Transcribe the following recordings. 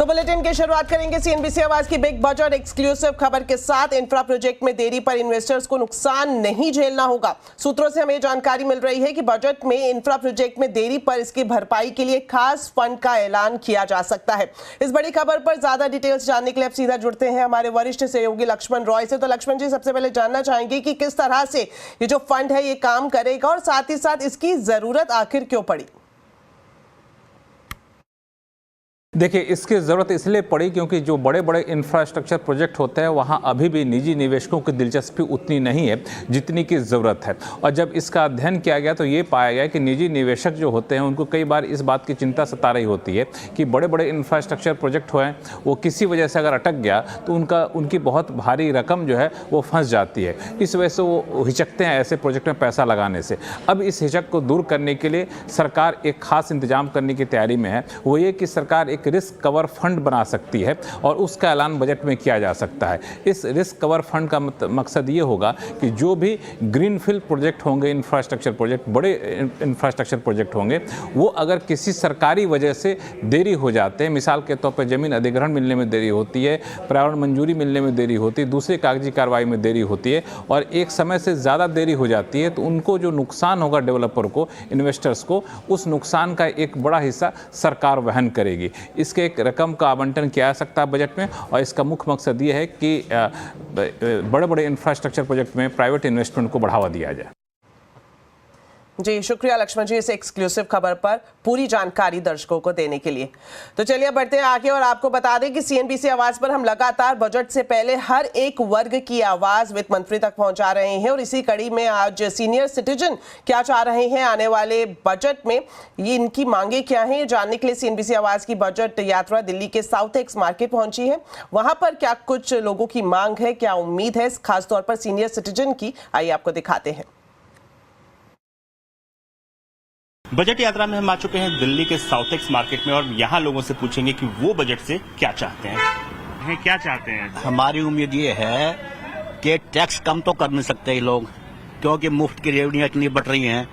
तो बुलेटिन की शुरुआत करेंगे सीएनबीसी आवाज की बिग बजट एक्सक्लूसिव खबर के साथ। इंफ्रा प्रोजेक्ट में देरी पर इन्वेस्टर्स को नुकसान नहीं झेलना होगा। सूत्रों से हमें जानकारी मिल रही है कि बजट में इंफ्रा प्रोजेक्ट में देरी पर इसकी भरपाई के लिए खास फंड का ऐलान किया जा सकता है। इस बड़ी खबर पर ज्यादा डिटेल्स जानने के लिए अब सीधा जुड़ते हैं हमारे वरिष्ठ सहयोगी लक्ष्मण रॉय से। तो लक्ष्मण जी, सबसे पहले जानना चाहेंगे कि किस तरह से ये जो फंड है ये काम करेगा और साथ ही साथ इसकी जरूरत आखिर क्यों पड़ी? देखिए, इसकी ज़रूरत इसलिए पड़ी क्योंकि जो बड़े बड़े इंफ्रास्ट्रक्चर प्रोजेक्ट होते हैं वहाँ अभी भी निजी निवेशकों की दिलचस्पी उतनी नहीं है जितनी की ज़रूरत है। और जब इसका अध्ययन किया गया तो ये पाया गया कि निजी निवेशक जो होते हैं उनको कई बार इस बात की चिंता सता रही होती है कि बड़े बड़े इंफ्रास्ट्रक्चर प्रोजेक्ट हुए वो किसी वजह से अगर अटक गया तो उनकी बहुत भारी रकम जो है वो फंस जाती है। इस वजह से वो हिचकते हैं ऐसे प्रोजेक्ट में पैसा लगाने से। अब इस हिचक को दूर करने के लिए सरकार एक खास इंतजाम करने की तैयारी में है। वो ये कि सरकार एक रिस्क कवर फंड बना सकती है और उसका ऐलान बजट में किया जा सकता है। इस रिस्क कवर फंड का मकसद ये होगा कि जो भी ग्रीनफील्ड प्रोजेक्ट होंगे, इंफ्रास्ट्रक्चर प्रोजेक्ट, बड़े इंफ्रास्ट्रक्चर प्रोजेक्ट होंगे, वो अगर किसी सरकारी वजह से देरी हो जाते हैं, मिसाल के तौर पर जमीन अधिग्रहण मिलने में देरी होती है, पर्यावरण मंजूरी मिलने में देरी होती है, दूसरी कागजी कार्रवाई में देरी होती है और एक समय से ज़्यादा देरी हो जाती है, तो उनको जो नुकसान होगा डेवलपर को, इन्वेस्टर्स को, उस नुकसान का एक बड़ा हिस्सा सरकार वहन करेगी। इसके एक रकम का आवंटन किया जा सकता है बजट में और इसका मुख्य मकसद ये है कि बड़े बड़े इंफ्रास्ट्रक्चर प्रोजेक्ट में प्राइवेट इन्वेस्टमेंट को बढ़ावा दिया जाए। जी, शुक्रिया लक्ष्मण जी इस एक्सक्लूसिव खबर पर पूरी जानकारी दर्शकों को देने के लिए। तो चलिए बढ़ते हैं आगे और आपको बता दें कि सीएनबीसी आवाज पर हम लगातार बजट से पहले हर एक वर्ग की आवाज वित्त मंत्री तक पहुंचा रहे हैं और इसी कड़ी में आज सीनियर सिटीजन क्या चाह रहे हैं आने वाले बजट में, ये इनकी मांगे क्या हैं, जानने के लिए सीएनबीसी आवाज की बजट यात्रा दिल्ली के साउथ एक्स मार्केट पहुंची है। वहां पर क्या कुछ लोगों की मांग है, क्या उम्मीद है खासतौर पर सीनियर सिटीजन की, आइए आपको दिखाते हैं। बजट यात्रा में हम आ चुके हैं दिल्ली के साउथ एक्स मार्केट में और यहाँ लोगों से पूछेंगे कि वो बजट से क्या चाहते हैं। क्या चाहते हैं? हमारी उम्मीद ये है कि टैक्स कम तो कर नहीं सकते ये लोग, क्योंकि मुफ्त की रेवड़ियाँ इतनी बढ़ रही हैं,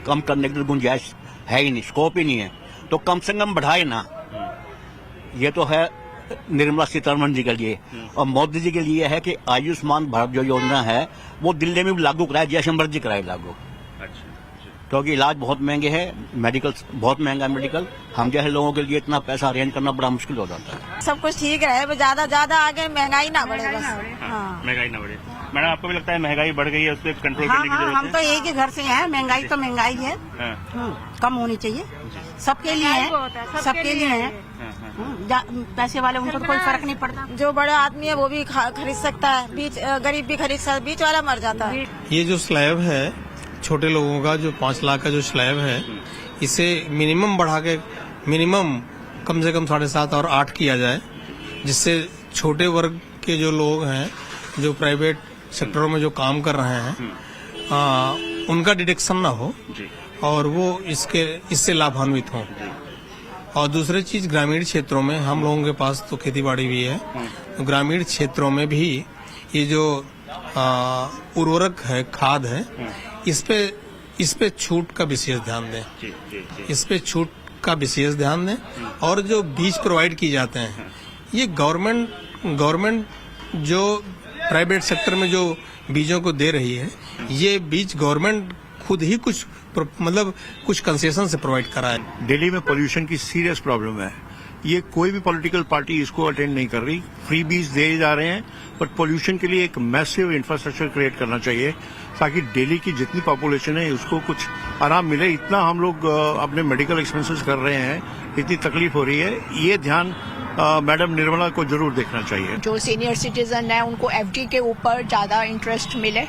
कम करने की गुंजाइश है ही नहीं, स्कोप ही नहीं है, तो कम से कम बढ़ाए ना। ये तो है निर्मला सीतारमण जी के लिए और मोदी जी के लिए है कि आयुष्मान भारत जो योजना है वो दिल्ली में भी लागू कराए, जैसे मर्जी कराए लागू। क्योंकि इलाज बहुत महंगे हैं, मेडिकल बहुत महंगा है मेडिकल, हम जैसे लोगों के लिए इतना पैसा अरेंज करना बड़ा मुश्किल हो जाता है। सब कुछ ठीक रहे, ज्यादा आगे महंगाई ना बढ़े बस। हाँ। महंगाई ना बढ़े। मैडम, आपको भी लगता है महंगाई बढ़ गई है, उस पर कंट्रोल करने की जरूरत है? हम तो एक ही घर से हैं, महंगाई तो महंगाई है, कम होनी चाहिए, सबके लिए है, सबके लिए है। पैसे वाले उनको तो कोई फर्क नहीं पड़ता, जो बड़ा आदमी है वो भी खरीद सकता है, बीच गरीब भी खरीद सकता है, बीच वाला मर जाता है। ये जो स्लैब है छोटे लोगों का, जो 5 लाख का जो स्लैब है, इसे मिनिमम बढ़ा के मिनिमम कम से कम 7.5 और 8 किया जाए, जिससे छोटे वर्ग के जो लोग हैं, जो प्राइवेट सेक्टरों में जो काम कर रहे हैं, उनका डिडक्शन ना हो और वो इससे लाभान्वित हों। और दूसरी चीज, ग्रामीण क्षेत्रों में हम लोगों के पास तो खेती बाड़ी भी है, तो ग्रामीण क्षेत्रों में भी ये जो उर्वरक है, खाद है, इस पे छूट का विशेष ध्यान दें। इस पे छूट का विशेष ध्यान दें और जो बीज प्रोवाइड किए जाते हैं, ये गवर्नमेंट जो प्राइवेट सेक्टर में जो बीजों को दे रही है, ये बीज गवर्नमेंट खुद ही कुछ कंसेशन से प्रोवाइड करा है। दिल्ली में पोल्यूशन की सीरियस प्रॉब्लम है, ये कोई भी पॉलिटिकल पार्टी इसको अटेंड नहीं कर रही, फ्री बीज दे जा रहे हैं, बट पोल्यूशन के लिए एक मैसिव इंफ्रास्ट्रक्चर क्रिएट करना चाहिए ताकि दिल्ली की जितनी पॉपुलेशन है उसको कुछ आराम मिले। इतना हम लोग अपने मेडिकल एक्सपेंसेस कर रहे हैं, इतनी तकलीफ हो रही है, ये ध्यान मैडम निर्मला को जरूर देखना चाहिए। जो सीनियर सिटीजन है उनको एफडी के ऊपर ज्यादा इंटरेस्ट मिले,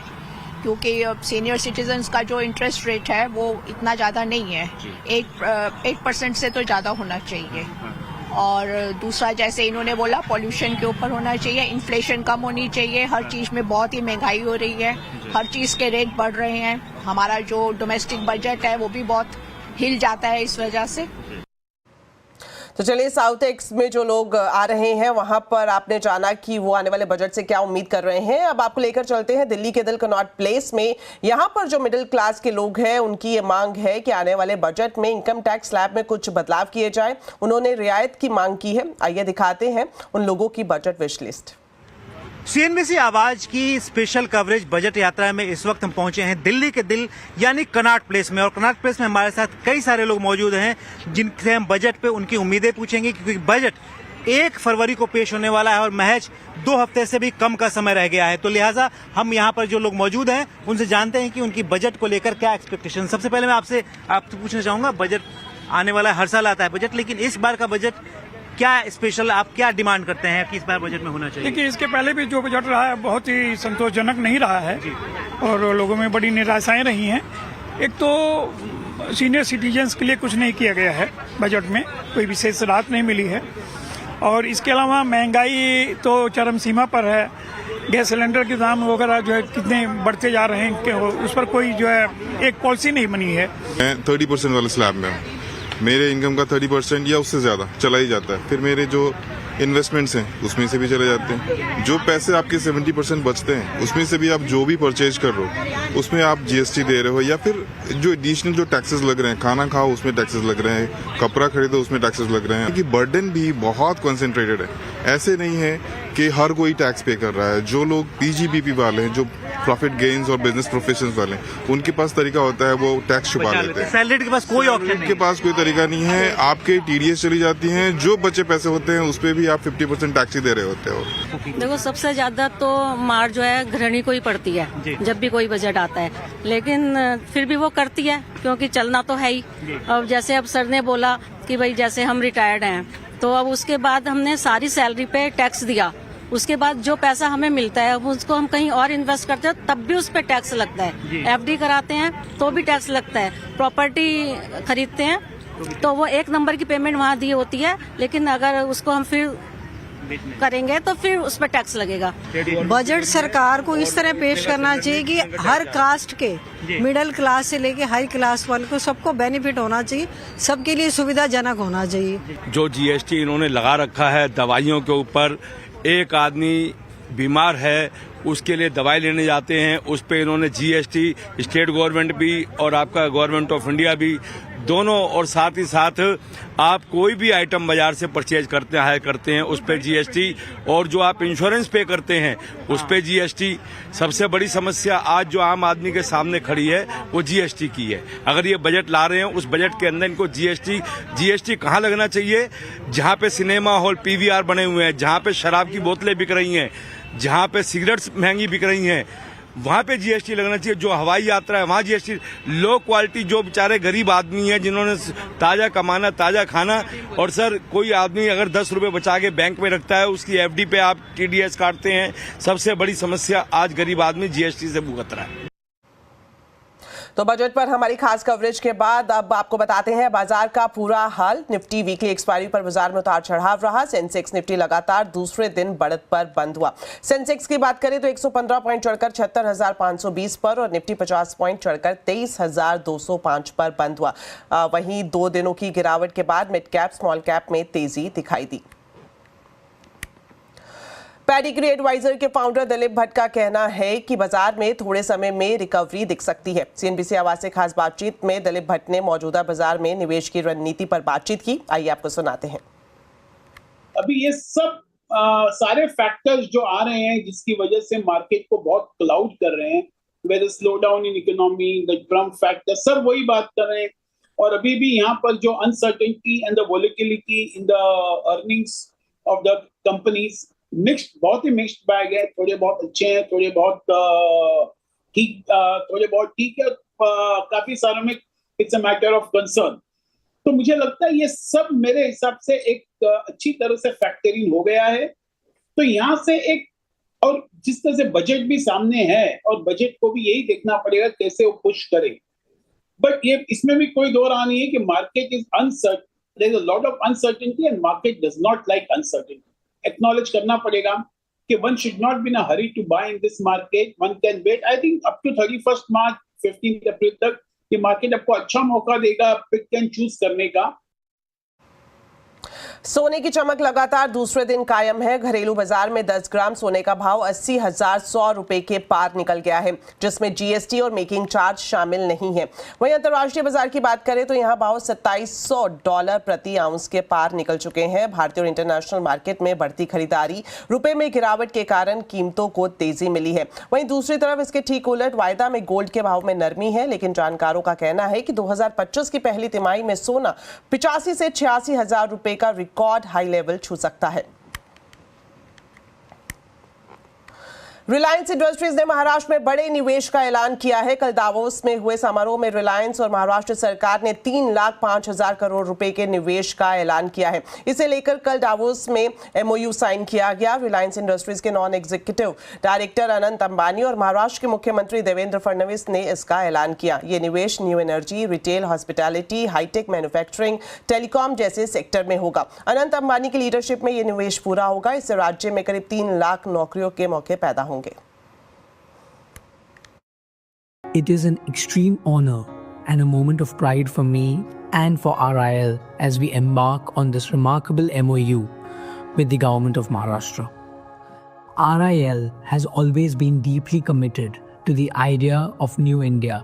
क्योंकि सीनियर सिटीजन्स का जो इंटरेस्ट रेट है वो इतना ज्यादा नहीं है, 8% से तो ज्यादा होना चाहिए। और दूसरा, जैसे इन्होंने बोला, पॉल्यूशन के ऊपर होना चाहिए, इन्फ्लेशन कम होनी चाहिए, हर चीज में बहुत ही महंगाई हो रही है, हर चीज के रेट बढ़ रहे हैं, हमारा जो डोमेस्टिक बजट है वो भी बहुत हिल जाता है इस वजह से। तो चलिए साउथ एक्स में जो लोग आ रहे हैं वहां पर आपने जाना कि वो आने वाले बजट से क्या उम्मीद कर रहे हैं। अब आपको लेकर चलते हैं दिल्ली के दिल कनॉट प्लेस में। यहां पर जो मिडिल क्लास के लोग हैं उनकी ये मांग है कि आने वाले बजट में इनकम टैक्स स्लैब में कुछ बदलाव किए जाए। उन्होंने रियायत की मांग की है। आइए दिखाते हैं उन लोगों की बजट विश लिस्ट। सीएनबीसी आवाज की स्पेशल कवरेज बजट यात्रा में इस वक्त हम पहुंचे हैं दिल्ली के दिल यानी कनॉट प्लेस में, और कनॉट प्लेस में हमारे साथ कई सारे लोग मौजूद हैं जिनसे हम बजट पे उनकी उम्मीदें पूछेंगे, क्योंकि बजट 1 फरवरी को पेश होने वाला है और महज 2 हफ्ते से भी कम का समय रह गया है। तो लिहाजा हम यहाँ पर जो लोग मौजूद हैं उनसे जानते हैं कि उनकी बजट को लेकर क्या एक्सपेक्टेशन। सबसे पहले मैं आपसे पूछना चाहूंगा, बजट आने वाला है, हर साल आता है बजट, लेकिन इस बार का बजट क्या स्पेशल, आप क्या डिमांड करते हैं कि इस बार बजट में होना चाहिए? देखिए, इसके पहले भी जो बजट रहा है बहुत ही संतोषजनक नहीं रहा है और लोगों में बड़ी निराशाएं रही हैं। एक तो सीनियर सिटीजन्स के लिए कुछ नहीं किया गया है बजट में, कोई विशेष राहत नहीं मिली है, और इसके अलावा महंगाई तो चरम सीमा पर है। गैस सिलेंडर के दाम वगैरह जो है कितने बढ़ते जा रहे हैं कि उस पर कोई जो है एक पॉलिसी नहीं बनी है। 30% वाले स्लैब में मेरे इनकम का 30% या उससे ज्यादा चला ही जाता है। फिर मेरे जो इन्वेस्टमेंट्स हैं उसमें से भी चले जाते हैं। जो पैसे आपके 70% बचते हैं उसमें से भी आप जो भी परचेज कर रहे हो उसमें आप जीएसटी दे रहे हो, या फिर जो एडिशनल जो टैक्सेस लग रहे हैं, खाना खाओ उसमें टैक्सेस लग रहे हैं, कपड़ा खरीदो उसमें टैक्सेस लग रहे हैं, कि बर्डन भी बहुत कंसंट्रेटेड है। ऐसे नहीं है कि हर कोई टैक्स पे कर रहा है। जो लोग पीजीबीपी वाले हैं, जो प्रॉफिट गेन्स और बिजनेस प्रोफेशंस वाले हैं, उनके पास तरीका होता है वो टैक्स छुपा लेते हैं। सैलरी के पास कोई ऑप्शन नहीं, उनके पास कोई तरीका नहीं है। आपके टीडीएस चली जाती हैं, जो बचे पैसे होते हैं उस पर भी आप 50% टैक्स ही दे रहे होते हो। देखो, सबसे ज्यादा तो मार जो है गृहिणी को ही पड़ती है जब भी कोई बजट आता है, लेकिन फिर भी वो करती है क्योंकि चलना तो है ही। अब जैसे अब सर ने बोला कि भाई जैसे हम रिटायर्ड हैं तो अब उसके बाद हमने सारी सैलरी पे टैक्स दिया, उसके बाद जो पैसा हमें मिलता है उसको हम कहीं और इन्वेस्ट करते हैं तब भी उस पर टैक्स लगता है। एफडी कराते हैं तो भी टैक्स लगता है। प्रॉपर्टी खरीदते हैं तो वो 1 नंबर की पेमेंट वहाँ दी होती है, लेकिन अगर उसको हम फिर करेंगे तो फिर उस पर टैक्स लगेगा। बजट सरकार को इस तरह पेश करना चाहिए कि हर कास्ट के, मिडिल क्लास से लेके हाई क्लास वाले को सबको बेनिफिट होना चाहिए, सबके लिए सुविधाजनक होना चाहिए। जो जीएसटी इन्होंने लगा रखा है दवाइयों के ऊपर, एक आदमी बीमार है उसके लिए दवाई लेने जाते हैं उस पे इन्होंने जीएसटी, स्टेट गवर्नमेंट भी और आपका गवर्नमेंट ऑफ इंडिया भी दोनों, और साथ ही साथ आप कोई भी आइटम बाजार से परचेज करते हैं उस पे जीएसटी, और जो आप इंश्योरेंस पे करते हैं उस पे जीएसटी। सबसे बड़ी समस्या आज जो आम आदमी के सामने खड़ी है वो जीएसटी की है। अगर ये बजट ला रहे हैं उस बजट के अंदर इनको जीएसटी कहाँ लगना चाहिए? जहाँ पे सिनेमा हॉल पीवीआर बने हुए हैं, जहाँ पे शराब की बोतलें बिक रही हैं, जहाँ पे सिगरेट्स महंगी बिक रही हैं, वहाँ पे जीएसटी लगना चाहिए। जो हवाई यात्रा है वहाँ जीएसटी। लो क्वालिटी जो बेचारे गरीब आदमी हैं जिन्होंने ताज़ा कमाना, ताज़ा खाना, और सर कोई आदमी अगर 10 रुपए बचा के बैंक में रखता है उसकी एफडी पे आप टीडीएस काटते हैं। सबसे बड़ी समस्या आज गरीब आदमी जीएसटी से भुगत रहा है। तो बजट पर हमारी खास कवरेज के बाद अब आपको बताते हैं बाजार का पूरा हाल। निफ्टी वीकली एक्सपायरी पर बाजार में उतार चढ़ाव रहा। सेंसेक्स निफ्टी लगातार दूसरे दिन बढ़त पर बंद हुआ। सेंसेक्स की बात करें तो 115 पॉइंट चढ़कर 76,520 पर और निफ्टी 50 पॉइंट चढ़कर 23,205 पर बंद हुआ। वहीं 2 दिनों की गिरावट के बाद मिड कैप स्मॉल कैप में तेजी दिखाई दी। पेडिग्री एडवाइजर के फाउंडर दिलीप भट्ट का कहना है कि बाजार में थोड़े समय में रिकवरी दिख सकती है। सीएनबीसी आवाज से खास बातचीत में दिलीप भट्ट ने मौजूदा बाजार में निवेश की रणनीति पर बातचीत की। आइए आपको सुनाते हैं। अभी ये सब सारे फैक्टर्स जो आ रहे हैं जिसकी वजह से मार्केट को बहुत क्लाउड कर रहे हैं, whether slow down in economy, the Trump factor, सब वही बात कर रहे हैं। और अभी भी यहाँ पर जो uncertainty and the volatility in the earnings of the companies, mixed, बहुत ही मिक्स्ड बैग है। थोड़े बहुत अच्छे हैं, थोड़े बहुत ठीक है, काफी सारों में it's a matter of concern. तो मुझे लगता है ये सब मेरे हिसाब से एक अच्छी तरह से फैक्टरिंग हो गया है। तो यहाँ से एक, और जिस तरह से बजट भी सामने है और बजट को भी यही देखना पड़ेगा कैसे वो पुश करे। बट ये इसमें भी कोई दो राह नहीं है कि market is uncertain, there is a lot of uncertainty and market does not like uncertainty. Acknowledge करना पड़ेगा कि one should not be in a hurry to buy in this market. One can wait, I think up to 31 March 15 April तक ये market आपको अच्छा मौका देगा pick and choose करने का। सोने की चमक लगातार दूसरे दिन कायम है। घरेलू बाजार में 10 ग्राम सोने का भाव 80,100 रुपए के पार निकल गया है, जिसमें जीएसटी और मेकिंग चार्ज शामिल नहीं है। वहीं अंतर्राष्ट्रीय बाजार की बात करें तो यहां भाव $2700 प्रति आउंस के पार निकल चुके हैं। भारतीय और इंटरनेशनल मार्केट में बढ़ती खरीदारी, रुपए में गिरावट के कारण कीमतों को तेजी मिली है। वहीं दूसरी तरफ इसके ठीक उलट वायदा में गोल्ड के भाव में नरमी है, लेकिन जानकारों का कहना है कि 2025 की पहली तिमाही में सोना 85 से 86 हजार रुपए का रिकॉर्ड हाई लेवल छू सकता है। रिलायंस इंडस्ट्रीज ने महाराष्ट्र में बड़े निवेश का ऐलान किया है। कल दावोस में हुए समारोह में रिलायंस और महाराष्ट्र सरकार ने 3,05,000 करोड़ रुपए के निवेश का ऐलान किया है। इसे लेकर कल दावोस में एमओयू साइन किया गया। रिलायंस इंडस्ट्रीज के non executive director Anant Ambani और महाराष्ट्र के मुख्यमंत्री देवेंद्र फडणवीस ने इसका ऐलान किया। ये निवेश new energy, retail, hospitality, hi tech manufacturing, telecom जैसे सेक्टर में होगा। अनंत अंबानी की लीडरशिप में ये निवेश पूरा होगा। इससे राज्य में करीब 3 लाख नौकरियों के मौके पैदा होंगे। It is an extreme honor and a moment of pride for me and for RIL as we embark on this remarkable MOU with the government of Maharashtra. RIL has always been deeply committed to the idea of New India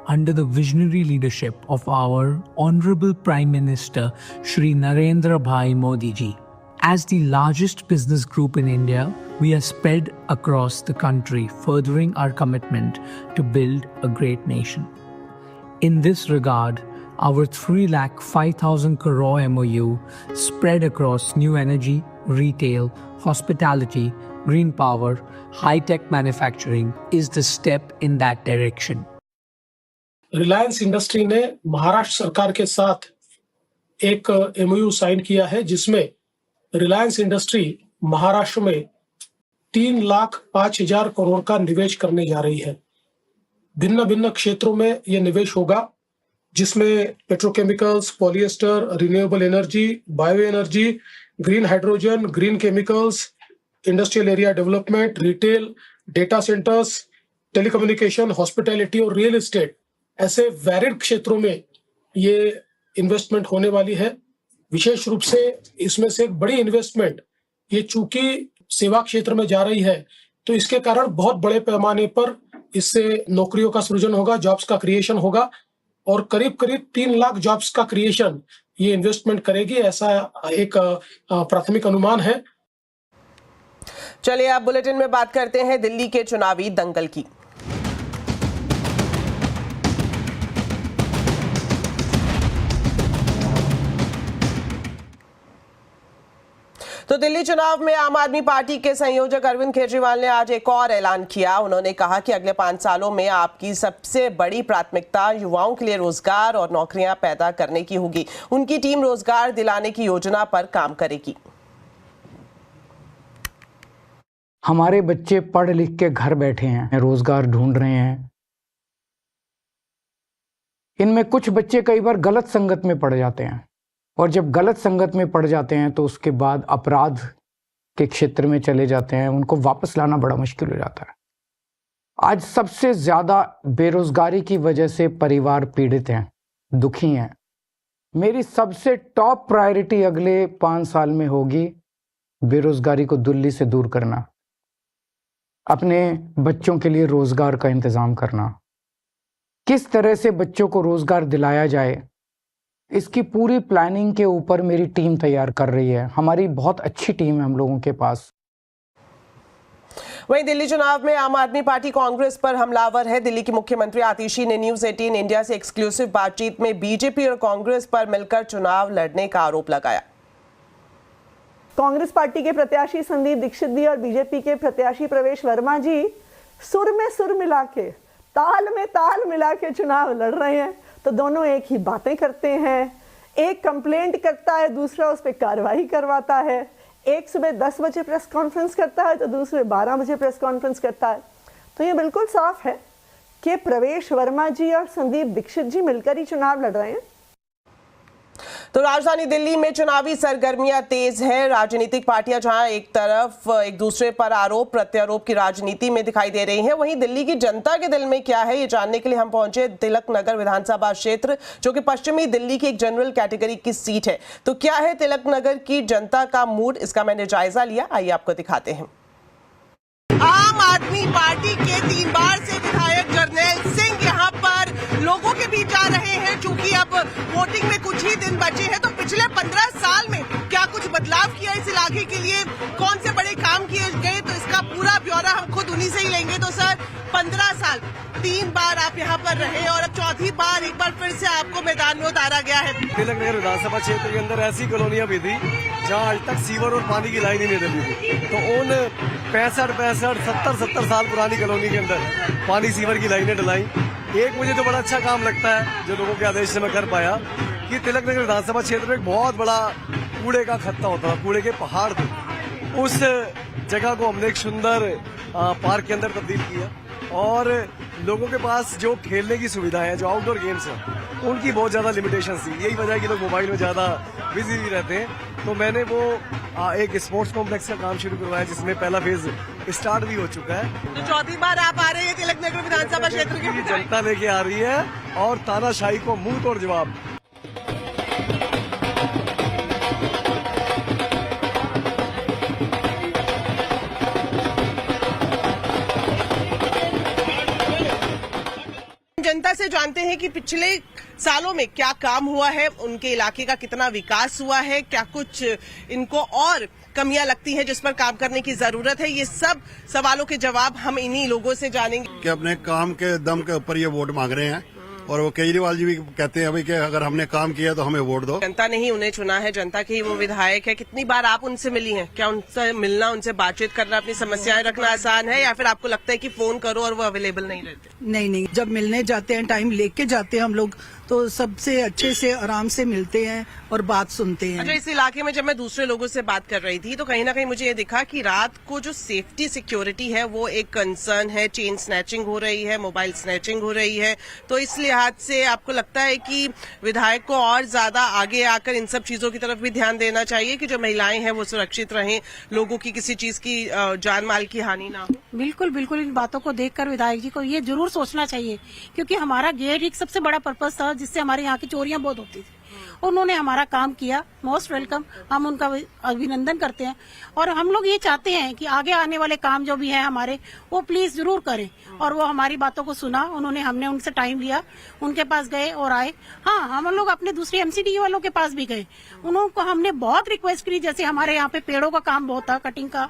under the visionary leadership of our Honorable Prime Minister Shri Narendra Bhai Modi ji. As the largest business group in India, we are spread across the country, furthering our commitment to build a great nation. In this regard, our 3,05,000 crore MOU spread across new energy, retail, hospitality, green power, high-tech manufacturing is the step in that direction. Reliance industry ने महाराष्ट्र सरकार के साथ एक MOU sign किया है, जिसमें Reliance industry Maharashtra में 3,05,000 करोड़ का निवेश करने जा रही है। भिन्न भिन्न क्षेत्रों में यह निवेश होगा, जिसमें petrochemicals, polyester, renewable energy, bio energy, green hydrogen, green chemicals, industrial area development, retail, data centres, telecommunication, hospitality और रियल एस्टेट, ऐसे वैरिड क्षेत्रों में ये इन्वेस्टमेंट होने वाली है। विशेष रूप से इसमें से एक बड़ी इन्वेस्टमेंट ये चूंकि सेवा क्षेत्र में जा रही है, तो इसके कारण बहुत बड़े पैमाने पर इससे नौकरियों का सृजन होगा, जॉब्स का क्रिएशन होगा और करीब करीब 3 लाख जॉब्स का क्रिएशन ये इन्वेस्टमेंट करेगी, ऐसा एक प्राथमिक अनुमान है। चलिए आप बुलेटिन में बात करते हैं दिल्ली के चुनावी दंगल की। तो दिल्ली चुनाव में आम आदमी पार्टी के संयोजक अरविंद केजरीवाल ने आज एक और ऐलान किया। उन्होंने कहा कि अगले 5 सालों में आपकी सबसे बड़ी प्राथमिकता युवाओं के लिए रोजगार और नौकरियां पैदा करने की होगी। उनकी टीम रोजगार दिलाने की योजना पर काम करेगी। हमारे बच्चे पढ़ लिख के घर बैठे हैं, रोजगार ढूंढ रहे हैं। इनमें कुछ बच्चे कई बार गलत संगत में पड़ जाते हैं, और जब गलत संगत में पड़ जाते हैं तो उसके बाद अपराध के क्षेत्र में चले जाते हैं। उनको वापस लाना बड़ा मुश्किल हो जाता है। आज सबसे ज्यादा बेरोजगारी की वजह से परिवार पीड़ित हैं, दुखी हैं। मेरी सबसे टॉप प्रायोरिटी अगले 5 साल में होगी बेरोजगारी को दिल्ली से दूर करना, अपने बच्चों के लिए रोजगार का इंतजाम करना। किस तरह से बच्चों को रोजगार दिलाया जाए, इसकी पूरी प्लानिंग के ऊपर मेरी टीम तैयार कर रही है। हमारी बहुत अच्छी टीम है हम लोगों के पास। वहीं दिल्ली चुनाव में आम आदमी पार्टी कांग्रेस पर हमलावर है। दिल्ली की मुख्यमंत्री आतिशी ने न्यूज 18 इंडिया से एक्सक्लूसिव बातचीत में बीजेपी और कांग्रेस पर मिलकर चुनाव लड़ने का आरोप लगाया। कांग्रेस पार्टी के प्रत्याशी संदीप दीक्षित जी और बीजेपी के प्रत्याशी प्रवेश वर्मा जी सुर में सुर मिला के, ताल में ताल मिला के चुनाव लड़ रहे हैं। तो दोनों एक ही बातें करते हैं, एक कंप्लेंट करता है, दूसरा उस पर कार्रवाई करवाता है। एक सुबह 10 बजे प्रेस कॉन्फ्रेंस करता है तो दूसरे 12 बजे प्रेस कॉन्फ्रेंस करता है। तो ये बिल्कुल साफ है कि प्रवेश वर्मा जी और संदीप दीक्षित जी मिलकर ही चुनाव लड़ रहे हैं। तो राजधानी दिल्ली में चुनावी सरगर्मियां तेज है। राजनीतिक पार्टियां जहां एक तरफ एक दूसरे पर आरोप प्रत्यारोप की राजनीति में दिखाई दे रही हैं, वहीं दिल्ली की जनता के दिल में क्या है, ये जानने के लिए हम पहुंचे तिलक नगर विधानसभा क्षेत्र, जो कि पश्चिमी दिल्ली की एक जनरल कैटेगरी की सीट है। तो क्या है तिलक नगर की जनता का मूड, इसका मैंने जायजा लिया, आइए आपको दिखाते हैं। आम आदमी पार्टी के 3 बार से विधायक जरनैल सिंह यहाँ पर लोगों के बीच आ रहे हैं। चूंकि अब वोटिंग में कुछ ही दिन बचे हैं, तो पिछले 15 साल में क्या कुछ बदलाव किया इस इलाके के लिए, कौन से बड़े काम किए गए, तो इसका पूरा ब्यौरा हम खुद उन्हीं से ही लेंगे। तो सर, 15 साल 3 बार आप यहाँ पर रहे और अब चौथी बार एक बार फिर से आपको मैदान में उतारा गया है। तिलक नगर विधानसभा क्षेत्र के अंदर ऐसी कॉलोनियां भी थी जहाँ आज तक सीवर और पानी की लाइन ही नहीं डली थी। तो उन 65, 70 साल पुरानी कॉलोनी के अंदर पानी सीवर की लाइनें डलाई। एक मुझे तो बड़ा अच्छा काम लगता है जो लोगों के आदेश से मैं कर पाया कि तिलक नगर विधानसभा क्षेत्र में एक बहुत बड़ा कूड़े का खत्ता होता था, कूड़े के पहाड़ थे। उस जगह को हमने एक सुंदर पार्क के अंदर तब्दील किया और लोगों के पास जो खेलने की सुविधाएं हैं, जो आउटडोर गेम्स हैं, उनकी बहुत ज्यादा लिमिटेशन थी। यही वजह है कि लोग मोबाइल में ज्यादा बिजी भी रहते हैं। तो मैंने वो एक स्पोर्ट्स कॉम्प्लेक्स का काम शुरू करवाया, जिसमें पहला फेज स्टार्ट भी हो चुका है। तो चौथी बार आप आ रहे हैं तिलक नगर विधानसभा क्षेत्र की जनता लेके आ रही है और तानाशाही को मुंह तोड़ जवाब। जनता से जानते हैं कि पिछले सालों में क्या काम हुआ है, उनके इलाके का कितना विकास हुआ है, क्या कुछ इनको और कमियां लगती हैं जिस पर काम करने की जरूरत है। ये सब सवालों के जवाब हम इन्हीं लोगों से जानेंगे। कि अपने काम के दम के ऊपर ये वोट मांग रहे हैं और वो केजरीवाल जी भी कहते हैं भाई कि अगर हमने काम किया तो हमें वोट दो। जनता ने ही उन्हें चुना है, जनता के ही वो विधायक है। कितनी बार आप उनसे मिली हैं? क्या उनसे मिलना, उनसे बातचीत करना, अपनी समस्याएं रखना आसान है, या फिर आपको लगता है कि फोन करो और वो अवेलेबल नहीं रहते? नहीं, जब मिलने जाते हैं, टाइम लेके जाते हैं हम लोग, तो सबसे अच्छे से आराम से मिलते हैं और बात सुनते हैं। अच्छा, इस इलाके में जब मैं दूसरे लोगों से बात कर रही थी तो कहीं ना कहीं मुझे ये दिखा कि रात को जो सेफ्टी सिक्योरिटी है वो एक कंसर्न है। चेन स्नैचिंग हो रही है, मोबाइल स्नैचिंग हो रही है। तो इस लिहाज से आपको लगता है कि विधायक को और ज्यादा आगे आकर इन सब चीजों की तरफ भी ध्यान देना चाहिए कि जो महिलाएं हैं वो सुरक्षित रहें, लोगों की किसी चीज की जान माल की हानि ना हो? बिल्कुल इन बातों को देखकर विधायक जी को ये जरूर सोचना चाहिए, क्योंकि हमारा गेट एक सबसे बड़ा पर्पस था जिससे हमारे यहाँ की चोरियां बहुत होती थी। उन्होंने हमारा काम किया, मोस्ट वेलकम, हम उनका अभिनंदन करते हैं। और हम लोग ये चाहते हैं कि आगे आने वाले काम जो भी है हमारे, वो प्लीज जरूर करें। और वो हमारी बातों को सुना, हमने उनसे टाइम लिया, उनके पास गए और आए। हाँ, हम लोग अपने दूसरे एमसीडी वालों के पास भी गए, उनको हमने बहुत रिक्वेस्ट करी। जैसे हमारे यहाँ पे पेड़ों का काम बहुत था, कटिंग का,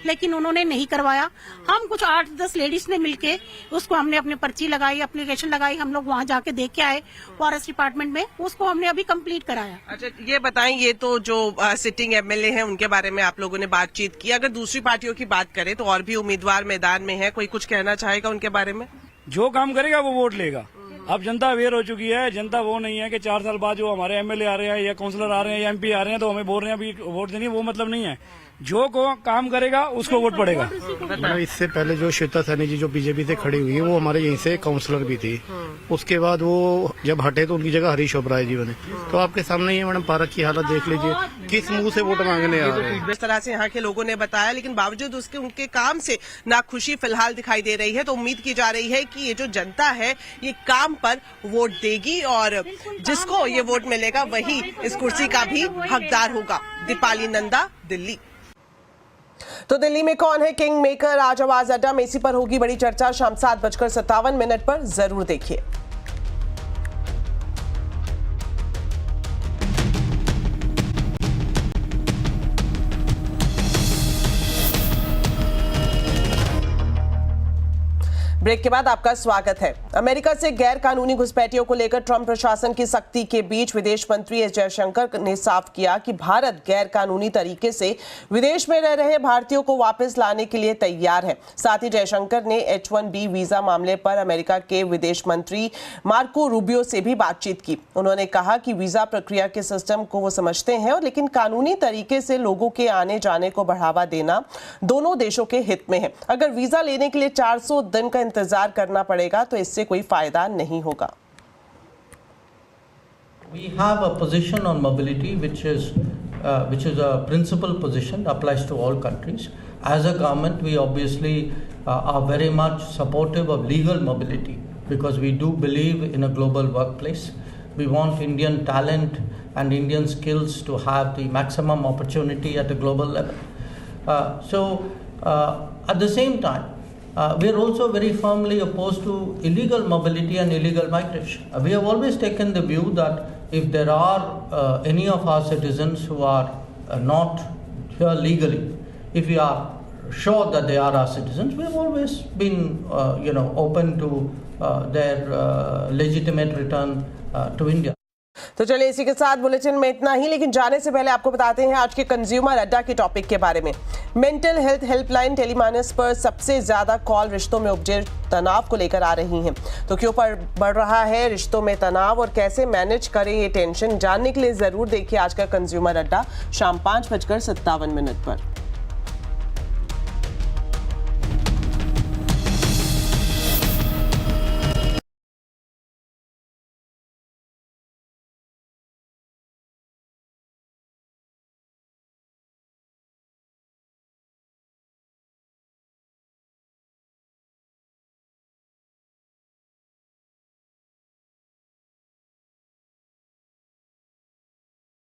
लेकिन उन्होंने नहीं करवाया। हम कुछ 8-10 लेडीज ने मिलके उसको हमने अपनी पर्ची लगाई, एप्लीकेशन लगाई, हम लोग वहाँ जाके देख के आए फॉरेस्ट डिपार्टमेंट में, उसको हमने अभी कंप्लीट कराया। अच्छा, ये बताएं, ये तो जो सिटिंग एमएलए हैं उनके बारे में आप लोगों ने बातचीत की। अगर दूसरी पार्टियों की बात करें तो और भी उम्मीदवार मैदान में है, कोई कुछ कहना चाहेगा उनके बारे में? जो काम करेगा वो वोट लेगा। अब जनता अवेयर हो चुकी है। जनता वो नहीं है कि 4 साल बाद जो हमारे एमएलए आ रहे हैं या काउंसलर आ रहे हैं या एमपी आ रहे हैं तो हमें बोल रहे हैं अभी वोट देनी, वो मतलब नहीं है। जो को काम करेगा उसको वोट पड़ेगा। इससे पहले जो श्वेता सैनी जी जो बीजेपी से खड़ी हुई है, वो हमारे यहीं से काउंसलर भी थी। उसके बाद वो जब हटे तो उनकी जगह हरीश ओबराय जी बने। तो आपके सामने ही मैडम पार्क की हालत देख लीजिए, किस मुंह से वोट मांगने आ रहे हैं। इस तरह से यहाँ के लोगों ने बताया, लेकिन बावजूद उसके उनके काम से नाखुशी फिलहाल दिखाई दे रही है। तो उम्मीद की जा रही है कि ये जो जनता है ये काम पर वोट देगी और जिसको ये वोट मिलेगा वही इस कुर्सी का भी हकदार होगा। दीपाली नंदा, दिल्ली। तो दिल्ली में कौन है किंग मेकर? आज आवाज अड्डा में इसी पर होगी बड़ी चर्चा। शाम 7:57 पर जरूर देखिए। ब्रेक के बाद आपका स्वागत है। अमेरिका से गैर कानूनी घुसपैठियों को लेकर ट्रंप प्रशासन की सख्ती के बीच विदेश मंत्री एस जयशंकर ने साफ किया कि भारत गैर कानूनी तरीके से विदेश में रह रहे भारतीयों को वापस लाने के लिए तैयार है। साथ ही जयशंकर ने H-1B वीजा मामले पर अमेरिका के विदेश मंत्री मार्को रूबियो से भी बातचीत की। उन्होंने कहा कि वीजा प्रक्रिया के सिस्टम को वो समझते हैं, लेकिन कानूनी तरीके से लोगों के आने जाने को बढ़ावा देना दोनों देशों के हित में है। अगर वीजा लेने के लिए 400 दिन का इंतजार करना पड़ेगा तो इससे कोई फायदा नहीं होगा। We have a position on mobility which is a principal position, applies to all countries. As a government, we obviously are very much supportive of legal mobility because we do believe in a global workplace. We want Indian talent and Indian skills to have the maximum opportunity at a global level. At the same time, we are also very firmly opposed to illegal mobility and illegal migration. We have always taken the view that if there are any of our citizens who are not here legally, if we are sure that they are our citizens, we have always been open to their legitimate return to India. तो चलिए इसी के साथ bulletin में इतना ही, लेकिन जाने से पहले आपको बताते हैं आज के कंज्यूमर अड्डा के टॉपिक के बारे में। मेंटल हेल्थ हेल्पलाइन टेलीमानस पर सबसे ज्यादा कॉल रिश्तों में उपजे तनाव को लेकर आ रही हैं। तो क्यों बढ़ रहा है रिश्तों में तनाव और कैसे मैनेज करें ये टेंशन, जानने के लिए जरूर देखिए आज का कंज्यूमर अड्डा शाम 5:57 पर।